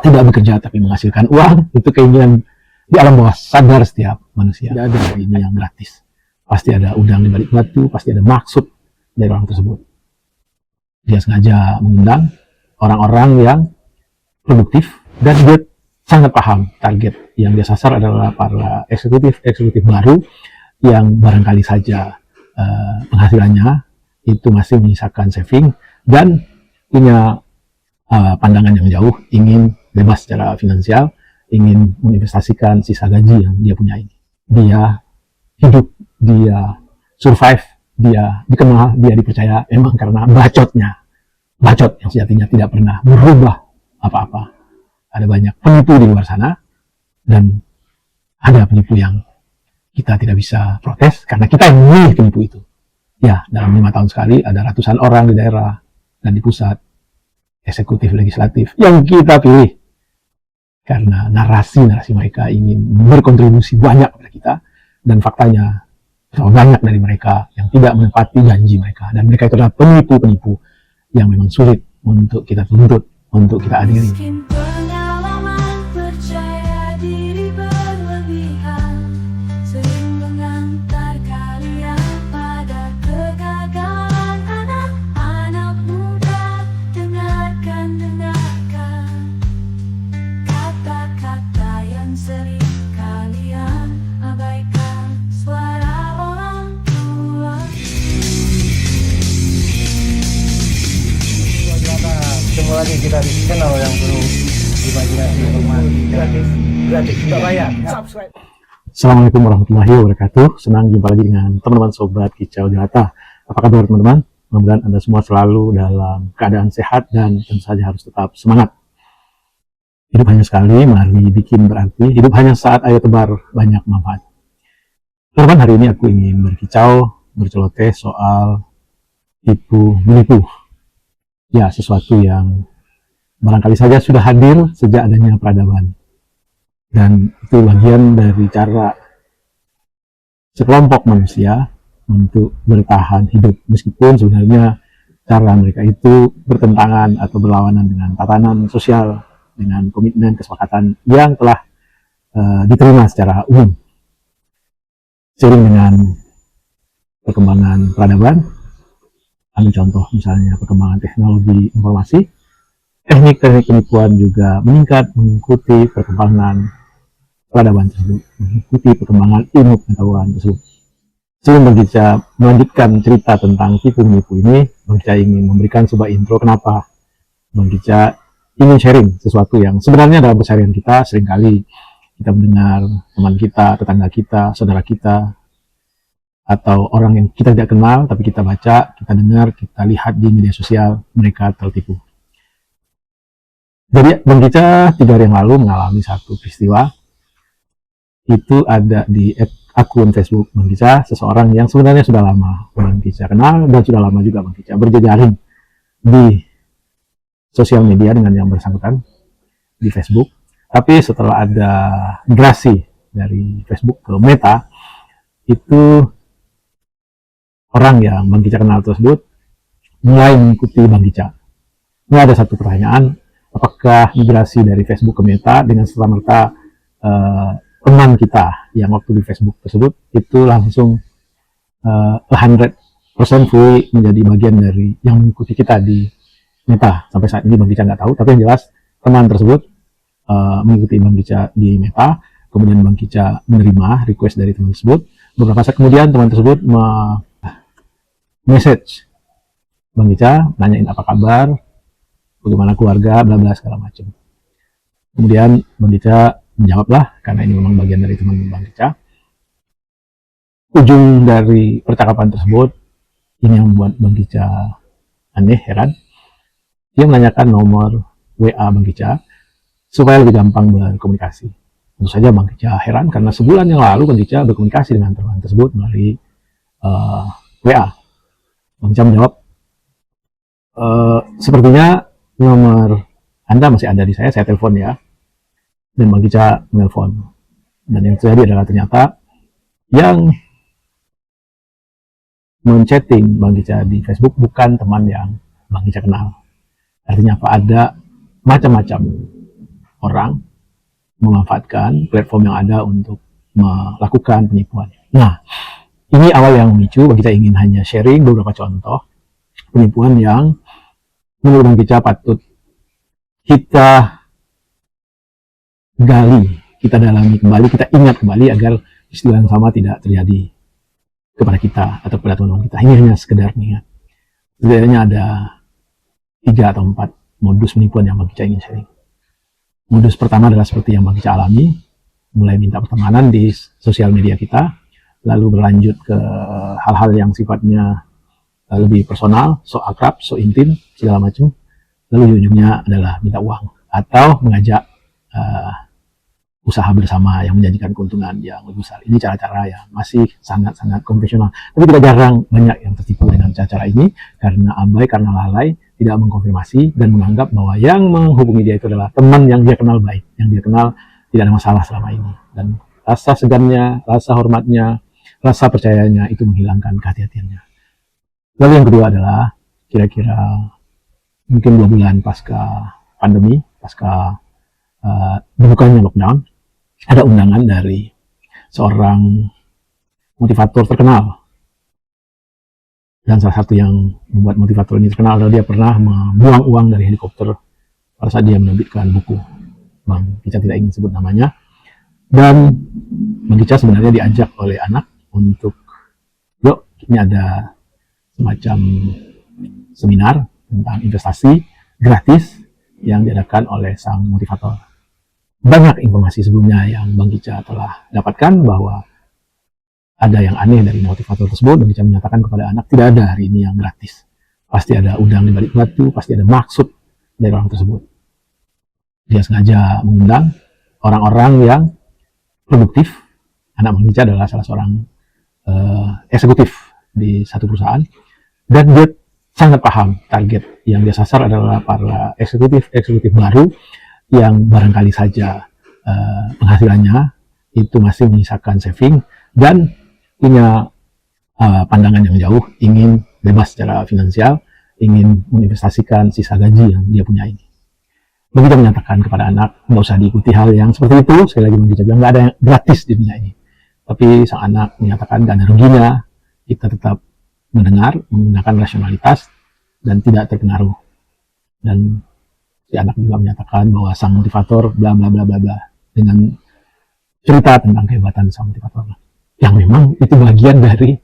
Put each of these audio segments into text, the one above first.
tidak bekerja tapi menghasilkan uang, itu keinginan di alam bawah sadar setiap manusia. Tidak ada hari ini yang gratis. Pasti ada udang di balik batu, pasti ada maksud dari orang tersebut. Dia sengaja mengundang orang-orang yang produktif, dan dia sangat paham target yang dia sasar adalah para eksekutif baru yang barangkali saja penghasilannya itu masih menyisakan saving dan punya pandangan yang jauh, ingin bebas secara finansial, ingin menginvestasikan sisa gaji yang dia punya ini. Dia hidup, dia survive, dia dikenal, dia dipercaya memang karena bacot yang sejatinya tidak pernah merubah apa-apa. Ada banyak penipu di luar sana, dan ada penipu yang kita tidak bisa protes karena kita yang memilih penipu itu. Ya, dalam 5 tahun sekali ada ratusan orang di daerah dan di pusat, eksekutif, legislatif, yang kita pilih karena narasi-narasi mereka ingin berkontribusi banyak kepada kita, dan faktanya banyak dari mereka yang tidak menepati janji mereka, dan mereka itu adalah penipu-penipu yang memang sulit untuk kita tuntut, untuk kita adili. Ketemu lagi kita di channel yang penuh imajinasi, informasi gratis, tidak bayar. Subscribe. Assalamualaikum warahmatullahi wabarakatuh. Senang jumpa lagi dengan teman-teman sobat Kicau Jelata. Apa kabar teman-teman? Mudah-mudahan Anda semua selalu dalam keadaan sehat dan tentu saja harus tetap semangat. Hidup hanya sekali, mari bikin berarti. Hidup hanya saat, ayo tebar banyak manfaat. Teman-teman, hari ini aku ingin berkicau, berceloteh soal tipu menipu. Ya, sesuatu yang barangkali saja sudah hadir sejak adanya peradaban. Dan itu bagian dari cara sekelompok manusia untuk bertahan hidup. Meskipun sebenarnya cara mereka itu bertentangan atau berlawanan dengan tatanan sosial, dengan komitmen kesepakatan yang telah diterima secara umum. Seiring dengan perkembangan peradaban, ambil contoh misalnya perkembangan teknologi informasi, teknik-teknik penipuan juga meningkat mengikuti perkembangan peradaban tersebut, mengikuti perkembangan ilmu pengetahuan tersebut. Sebelum Bang Gica melanjutkan cerita tentang tipu menipu ini, Bang Gica ingin memberikan sebuah intro kenapa Bang Gica ingin sharing sesuatu yang sebenarnya dalam keseharian kita seringkali kita mendengar teman kita, tetangga kita, saudara kita, atau orang yang kita tidak kenal, tapi kita baca, kita dengar, kita lihat di media sosial, mereka tertipu. Jadi Bang Gica 3 hari yang lalu mengalami satu peristiwa. Itu ada di akun Facebook Bang Gica, seseorang yang sebenarnya sudah lama Bang Gica kenal, dan sudah lama juga Bang Gica berjejaring di sosial media dengan yang bersangkutan di Facebook. Tapi setelah ada migrasi dari Facebook ke Meta, itu orang yang Bang Gica kenal tersebut mulai mengikuti Bang Gica. Ini ada satu pertanyaan, apakah migrasi dari Facebook ke Meta dengan serta-merta teman kita yang waktu di Facebook tersebut itu langsung 100% fully menjadi bagian dari yang mengikuti kita di Meta. Sampai saat ini Bang Gica nggak tahu, tapi yang jelas teman tersebut mengikuti Bang Gica di Meta. Kemudian Bang Gica menerima request dari teman tersebut. Beberapa saat kemudian teman tersebut message Bang Gica, nanyain apa kabar, bagaimana keluarga, bla bla segala macam. Kemudian Bang Gica menjawablah, karena ini memang bagian dari teman Bang Gica. Ujung dari percakapan tersebut, ini yang membuat Bang Gica aneh, heran. Dia menanyakan nomor WA Bang Gica supaya lebih gampang berkomunikasi. Tentu saja Bang Gica heran karena sebulan yang lalu Bang Gica berkomunikasi dengan teman tersebut melalui WA. Bang Gica menjawab, sepertinya nomor Anda masih ada di saya telepon ya. Dan Bang Gica menelpon. Dan yang terjadi adalah ternyata yang men-chatting Bang Gica di Facebook bukan teman yang Bang Gica kenal. Artinya apa? Ada macam-macam orang memanfaatkan platform yang ada untuk melakukan penipuan. Nah, ini awal yang memicu bagi kita ingin hanya sharing beberapa contoh penipuan yang menurut Bang Kicca patut kita gali, kita dalami kembali, kita ingat kembali agar istilah yang sama tidak terjadi kepada kita atau kepada teman-teman kita. Ini hanya sekedar mengingat. Sebenarnya ada 3 atau 4 modus penipuan yang Bang Kicca ingin sharing. Modus pertama adalah seperti yang Bang Kicca alami, mulai minta pertemanan di sosial media kita, lalu berlanjut ke hal-hal yang sifatnya lebih personal, so akrab, so intim, segala macam. Lalu ujungnya adalah minta uang atau mengajak usaha bersama yang menjanjikan keuntungan yang lebih besar. Ini cara-cara yang masih sangat-sangat konvensional. Tapi tidak jarang banyak yang tertipu dengan cara-cara ini karena abai, karena lalai, tidak mengkonfirmasi dan menganggap bahwa yang menghubungi dia itu adalah teman yang dia kenal baik, yang dia kenal tidak ada masalah selama ini. Dan rasa segannya, rasa hormatnya, rasa percayanya itu menghilangkan kehati-hatiannya. Lalu yang kedua adalah kira-kira mungkin 2 bulan pasca pandemi, pasca dibukanya lockdown, ada undangan dari seorang motivator terkenal. Dan salah satu yang membuat motivator ini terkenal adalah dia pernah membuang uang dari helikopter pada saat dia menerbitkan buku. Bang Kicca tidak ingin sebut namanya. Dan Bang Kicca sebenarnya diajak oleh anak untuk, yuk ini ada semacam seminar tentang investasi gratis yang diadakan oleh sang motivator. Banyak informasi sebelumnya yang Bang Kicca telah dapatkan bahwa ada yang aneh dari motivator tersebut. Bang Kicca menyatakan kepada anak, tidak ada hari ini yang gratis. Pasti ada udang di balik batu, pasti ada maksud dari orang tersebut. Dia sengaja mengundang orang-orang yang produktif. Anak Bang Kicca adalah salah seorang eksekutif di satu perusahaan. Dan dia sangat paham target yang dia sasar adalah para eksekutif baru yang barangkali saja penghasilannya itu masih menyisakan saving dan punya pandangan yang jauh, ingin bebas secara finansial, ingin menginvestasikan sisa gaji yang dia punya ini. Begitu menyatakan kepada anak, nggak usah diikuti hal yang seperti itu. Sekali lagi Bang Kicca bilang, nggak ada yang gratis di dunia ini. Tapi sang anak menyatakan nggak ada ruginya, kita tetap mendengar, menggunakan rasionalitas, dan tidak terpengaruh. Dan si anak juga menyatakan bahwa sang motivator bla bla bla bla bla dengan cerita tentang kehebatan sang motivator yang memang itu bagian dari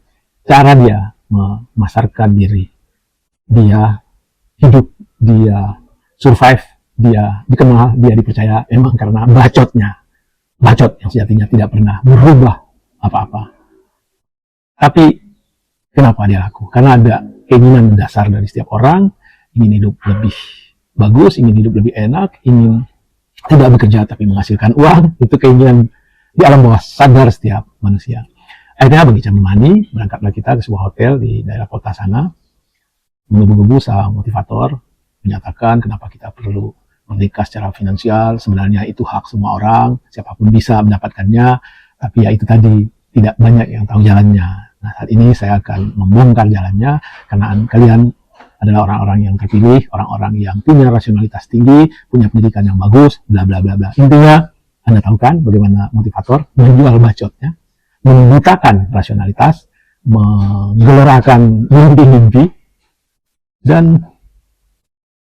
cara dia memasarkan diri, dia hidup, dia survive, dia dikenal, dia dipercaya memang karena bacot yang sejatinya tidak pernah berubah apa-apa. Tapi kenapa dia laku? Karena ada keinginan mendasar dari setiap orang, ingin hidup lebih bagus, ingin hidup lebih enak, ingin tidak bekerja tapi menghasilkan uang. Itu keinginan di alam bawah sadar setiap manusia. Akhirnya Bang Kicca menemani, berangkatlah kita ke sebuah hotel di daerah kota sana. Menggebu-gebu sang motivator menyatakan kenapa kita perlu merdeka secara finansial. Sebenarnya itu hak semua orang, siapapun bisa mendapatkannya, tapi ya itu tadi, tidak banyak yang tahu jalannya. Nah, saat ini saya akan membongkar jalannya, karena kalian adalah orang-orang yang terpilih, orang-orang yang punya rasionalitas tinggi, punya pendidikan yang bagus, bla bla bla bla. Intinya, Anda tahu kan bagaimana motivator menjual bacotnya, membutakan rasionalitas, menggelorakan mimpi-mimpi, dan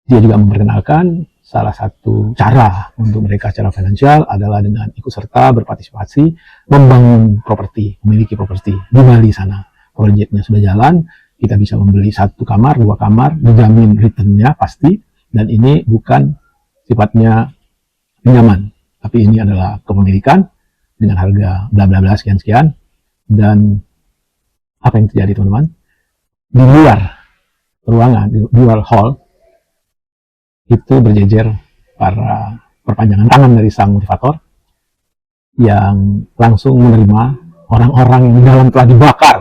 dia juga memperkenalkan salah satu cara untuk mereka secara finansial adalah dengan ikut serta berpartisipasi membangun properti, memiliki properti di Bali sana. Proyeknya sudah jalan, kita bisa membeli 1 kamar, 2 kamar, dijamin return-nya pasti, dan ini bukan sifatnya pinjaman, tapi ini adalah kepemilikan dengan harga bla bla bla sekian-sekian. Dan apa yang terjadi teman-teman? Di luar ruangan, di luar hall, itu berjejer para perpanjangan tangan dari sang motivator yang langsung menerima orang-orang yang di dalam telah dibakar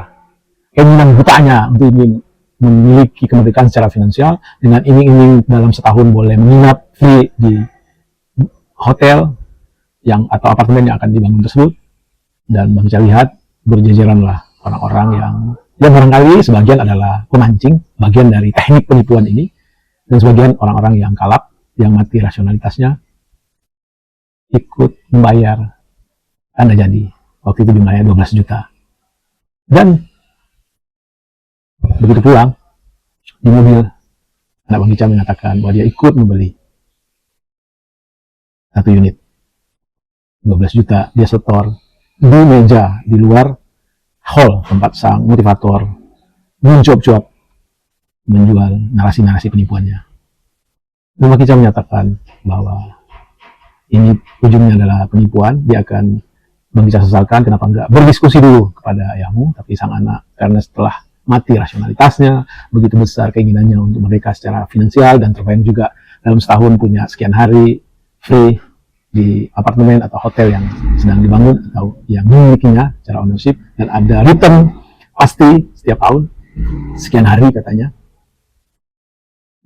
keinginan butanya untuk ingin memiliki kemerdekaan secara finansial dengan iming-iming dalam setahun boleh menginap free di hotel yang atau apartemen yang akan dibangun tersebut. Dan Bang Kicca lihat berjejeranlah orang-orang yang barangkali sebagian adalah pemancing, bagian dari teknik penipuan ini, dan sebagian orang-orang yang kalap, yang mati rasionalitasnya, ikut membayar tanda jadi. Waktu itu jumlahnya 12 juta. Dan begitu pulang, di mobil, anak Bang Ica mengatakan bahwa dia ikut membeli 1 unit 12 juta. Dia setor di meja di luar hall tempat sang motivator mencuap-cuap menjual narasi-narasi penipuannya. Dan Bang Ica menyatakan bahwa ini ujungnya adalah penipuan. Dia akan Bang Ica sesalkan kenapa enggak berdiskusi dulu kepada ayahmu. Tapi sang anak, karena setelah mati rasionalitasnya, begitu besar keinginannya untuk merdeka secara finansial, dan terbayang juga dalam setahun punya sekian hari free di apartemen atau hotel yang sedang dibangun atau yang memilikinya secara ownership, dan ada return pasti setiap tahun sekian hari katanya.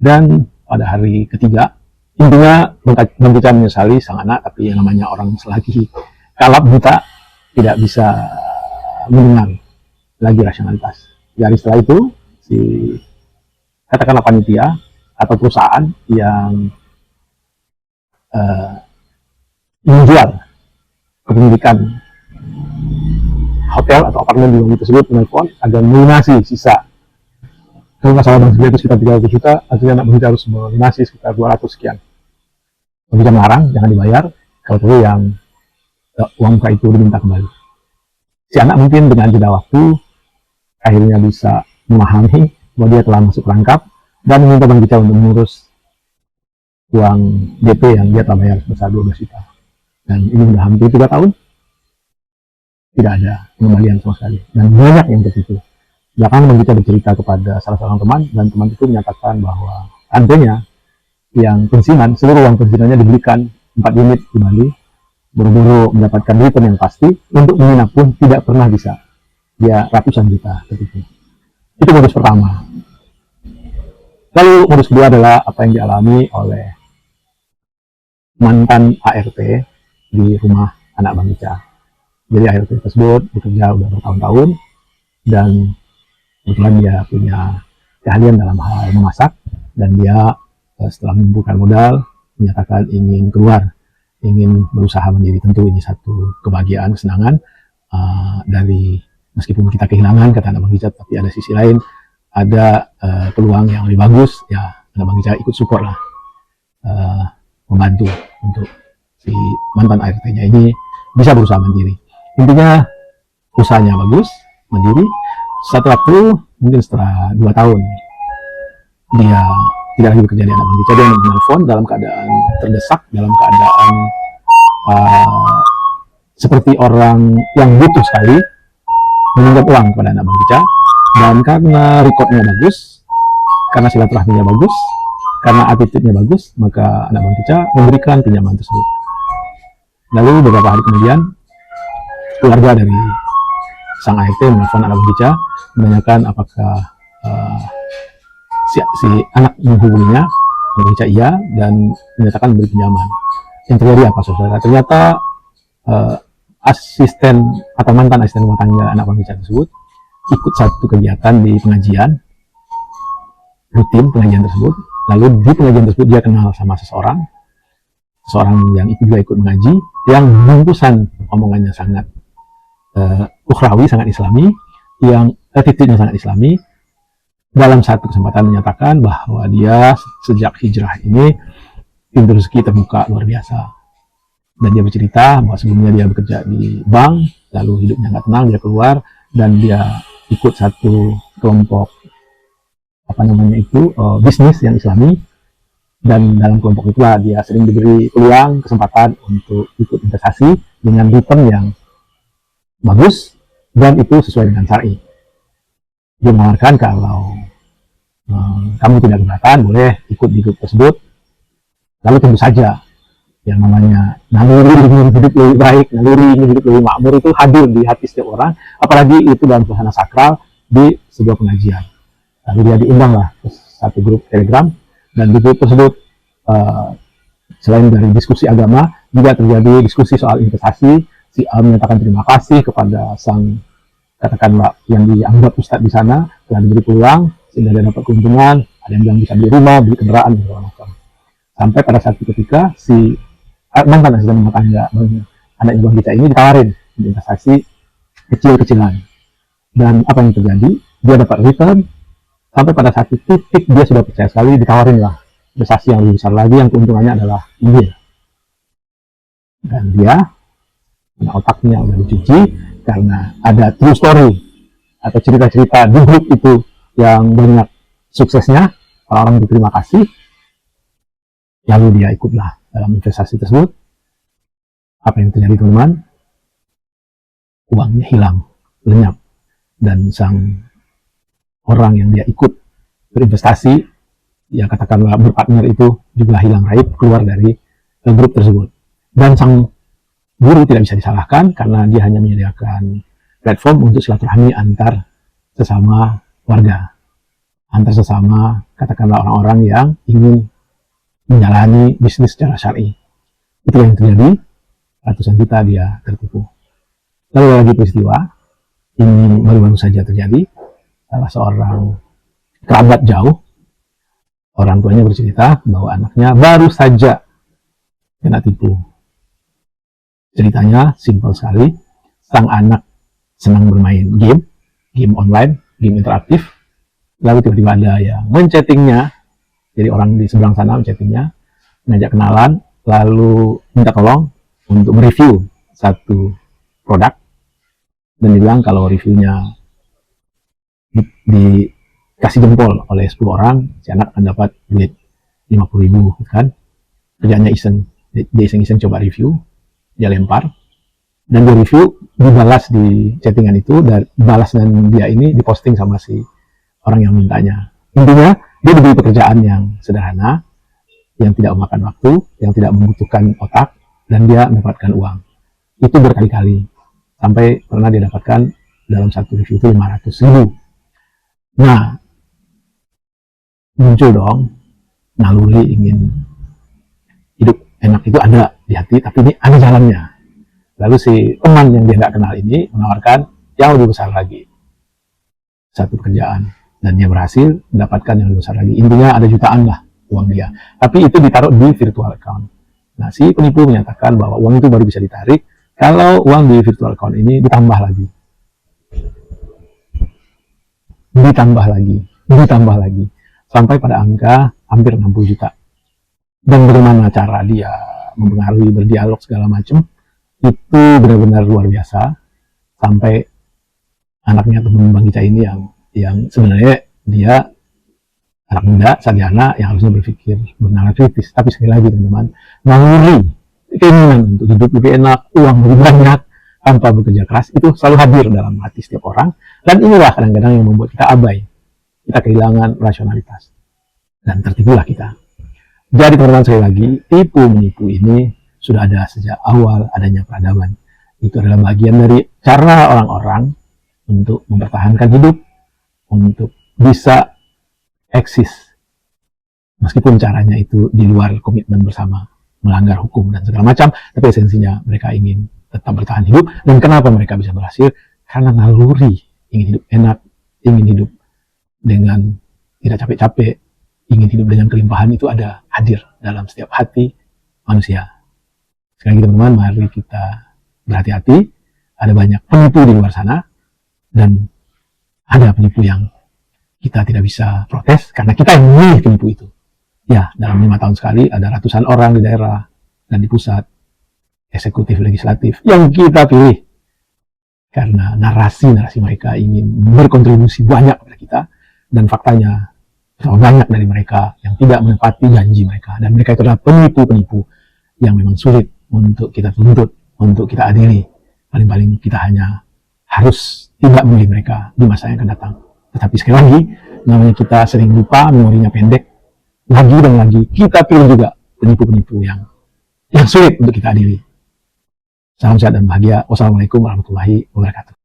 Dan pada hari ketiga, intinya Bang Ica menyesali sang anak, tapi yang namanya orang selagi kalap buta tidak bisa mendengar lagi rasionalitas. Jadi setelah itu, si katakanlah panitia atau perusahaan yang menjual kepemilikan hotel atau apartemen di Bali tersebut menelpon agar melunasi sisa. Kalau nggak salah Bang itu sekitar 300 juta, artinya anak Bang Ica harus melunasi sekitar 200 sekian. Bang Ica melarang, jangan dibayar, kalau perlu yang uang muka itu diminta kembali. Si anak mungkin dengan jeda waktu akhirnya bisa memahami bahwa dia telah masuk perangkap dan meminta Bang Ica untuk mengurus uang DP yang dia telah bayar sebesar 12 juta. Dan ini sudah hampir 3 tahun tidak ada pengembalian sama sekali, dan banyak yang tertipu. Belakangan Bang Ica bercerita kepada salah seorang teman, dan teman itu menyatakan bahwa antenya yang pensiunan, seluruh uang pensiunannya dibelikan 4 unit di Bali, buru-buru mendapatkan return yang pasti, untuk menginap pun tidak pernah bisa. Dia ratusan juta tertipu. Itu modus pertama. Lalu modus kedua adalah apa yang dialami oleh mantan ART di rumah anak Bang Ica. Jadi ART tersebut bekerja udah bertahun-tahun, dan kebetulan dia punya keahlian dalam hal memasak, dan dia setelah mengumpulkan modal menyatakan ingin keluar, ingin berusaha mandiri. Tentu ini satu kebahagiaan, kesenangan dari meskipun kita kehilangan kata anak Bang Ica, tapi ada sisi lain, ada peluang yang lebih bagus. Ya, anak Bang Ica ikut support lah, membantu untuk si mantan ART-nya ini bisa berusaha mandiri. Intinya usahanya bagus, mandiri. Satu waktu, mungkin setelah 2 tahun, dia tidak lagi bekerja di anak Bang Ica. Dia menelpon dalam keadaan terdesak, dalam keadaan seperti orang yang butuh sekali, meminjam uang kepada anak Bang Ica. Dan karena recordnya bagus, karena silaturahminya bagus, karena attitude-nya bagus, maka anak Bang Ica memberikan pinjaman tersebut. Lalu beberapa hari kemudian, keluarga dari sang ART menelpon anak Bang Ica, menanyakan apakah si anak menghubunginya. Bang Ica iya, dan menyatakan memberi pinjaman. Yang terjadi apa, saudara? Ternyata asisten atau mantan asisten rumah tangga anak Bang Ica tersebut ikut satu kegiatan di pengajian rutin, pengajian tersebut. Lalu di pengajian tersebut dia kenal sama seseorang yang juga ikut mengaji, yang bungkusan omongannya sangat ukhrawi, sangat islami, yang attitude-nya sangat islami. Dalam satu kesempatan menyatakan bahwa dia sejak hijrah ini pintu rezeki terbuka luar biasa. Dan dia bercerita bahwa sebelumnya dia bekerja di bank, lalu hidupnya nggak tenang, dia keluar dan dia ikut satu kelompok bisnis yang islami. Dan dalam kelompok itulah dia sering diberi peluang, kesempatan untuk ikut investasi dengan return yang bagus, dan itu sesuai dengan syar'i. Dia menawarkan kalau kamu tidak keberatan, boleh ikut di grup tersebut. Lalu tentu saja yang namanya naluri ingin hidup lebih baik, naluri ingin hidup lebih makmur itu hadir di hati setiap orang, apalagi itu dalam suasana sakral di sebuah pengajian. Lalu dia diundanglah ke satu grup Telegram, dan di grup tersebut selain dari diskusi agama, juga terjadi diskusi soal investasi. Si A menyatakan terima kasih kepada sang, katakanlah, yang dianggap ustadz di sana telah diberi peluang sehingga dia dapat keuntungan. Ada yang bilang bisa beli rumah, beli kendaraan, dan segala macam. Sampai pada satu ketika si mantan asisten rumah tangga anaknya Bang Gica ini ditawarin investasi kecil-kecilan. Dan apa yang terjadi? Dia dapat return sampai pada satu titik dia sudah percaya sekali, ditawarin lah investasi yang lebih besar lagi yang keuntungannya adalah mobil. Dan dia otaknya udah dicuci karena ada true story atau cerita-cerita di grup itu yang banyak suksesnya, orang-orang berterima kasih, lalu dia ikutlah dalam investasi tersebut. Apa yang terjadi teman-teman? Uangnya hilang, lenyap, dan sang orang yang dia ikut berinvestasi, ya katakanlah berpartner itu juga hilang raib, keluar dari grup tersebut. Dan sang guru tidak bisa disalahkan karena dia hanya menyediakan platform untuk silaturahmi antar sesama warga, antar sesama katakanlah orang-orang yang ingin menjalani bisnis secara syar'i. Itu yang terjadi, ratusan juta dia tertipu. Lalu lagi peristiwa ini baru-baru saja terjadi, salah seorang kerabat jauh, orang tuanya bercerita bahwa anaknya baru saja kena tipu. Ceritanya simpel sekali, sang anak senang bermain game online, game interaktif, lalu tiba-tiba ada yang menchattingnya, jadi orang di seberang sana menchattingnya, ngajak kenalan, lalu minta tolong untuk mereview satu produk, dan dibilang kalau reviewnya dikasih jempol oleh 10 orang, si anak akan dapat duit 50.000 kan. Kerjanya iseng, dia iseng-iseng coba review, dia lempar, dan dia review, dibalas di chattingan itu, dan balasnya dia ini diposting sama si orang yang mintanya. Intinya, dia diberi pekerjaan yang sederhana, yang tidak memakan waktu, yang tidak membutuhkan otak, dan dia mendapatkan uang. Itu berkali-kali, sampai pernah dia dapatkan dalam satu review itu 500.000. Nah, muncul dong naluri ingin hidup enak itu ada di hati, tapi ini ada jalannya. Lalu si teman yang dia nggak kenal ini menawarkan yang lebih besar lagi, satu pekerjaan, dan dia berhasil mendapatkan yang lebih besar lagi. Intinya ada jutaan lah uang dia, tapi itu ditaruh di virtual account. Nah, si penipu menyatakan bahwa uang itu baru bisa ditarik kalau uang di virtual account ini ditambah lagi, sampai pada angka hampir 60 juta. Dan bagaimana cara dia mempengaruhi, berdialog segala macam, itu benar-benar luar biasa. Sampai anaknya teman Bang Gica ini yang sebenarnya dia anak muda, sarjana, yang harusnya berpikir bernalar kritis. Tapi sekali lagi teman-teman, naluri, keinginan untuk hidup lebih enak, uang lebih banyak, tanpa bekerja keras, itu selalu hadir dalam hati setiap orang. Dan inilah kadang-kadang yang membuat kita abai, kita kehilangan rasionalitas, dan tertipulah kita. Jadi teman-teman, sekali lagi, tipu-menipu ini sudah ada sejak awal adanya peradaban. Itu adalah bagian dari cara orang-orang untuk mempertahankan hidup, untuk bisa eksis. Meskipun caranya itu di luar komitmen bersama, melanggar hukum dan segala macam, tapi esensinya mereka ingin tetap bertahan hidup. Dan kenapa mereka bisa berhasil? Karena naluri, ingin hidup enak, ingin hidup dengan tidak capek-capek, ingin hidup dengan kelimpahan, itu ada hadir dalam setiap hati manusia. Sekali lagi teman-teman, mari kita berhati-hati. Ada banyak penipu di luar sana, dan ada penipu yang kita tidak bisa protes karena kita yang memilih penipu itu. Ya, dalam 5 tahun sekali ada ratusan orang di daerah dan di pusat, eksekutif, legislatif, yang kita pilih karena narasi-narasi mereka ingin berkontribusi banyak kepada kita, dan faktanya banyak dari mereka yang tidak menepati janji mereka, dan mereka itu adalah penipu-penipu yang memang sulit untuk kita tuntut, untuk kita adili. Paling-paling kita hanya harus tidak memilih mereka di masa yang akan datang. Tetapi sekali lagi, namanya kita sering lupa, memorinya pendek, lagi dan lagi kita pilih juga penipu-penipu yang sulit untuk kita adili. Salam sehat dan bahagia. Wassalamualaikum warahmatullahi wabarakatuh.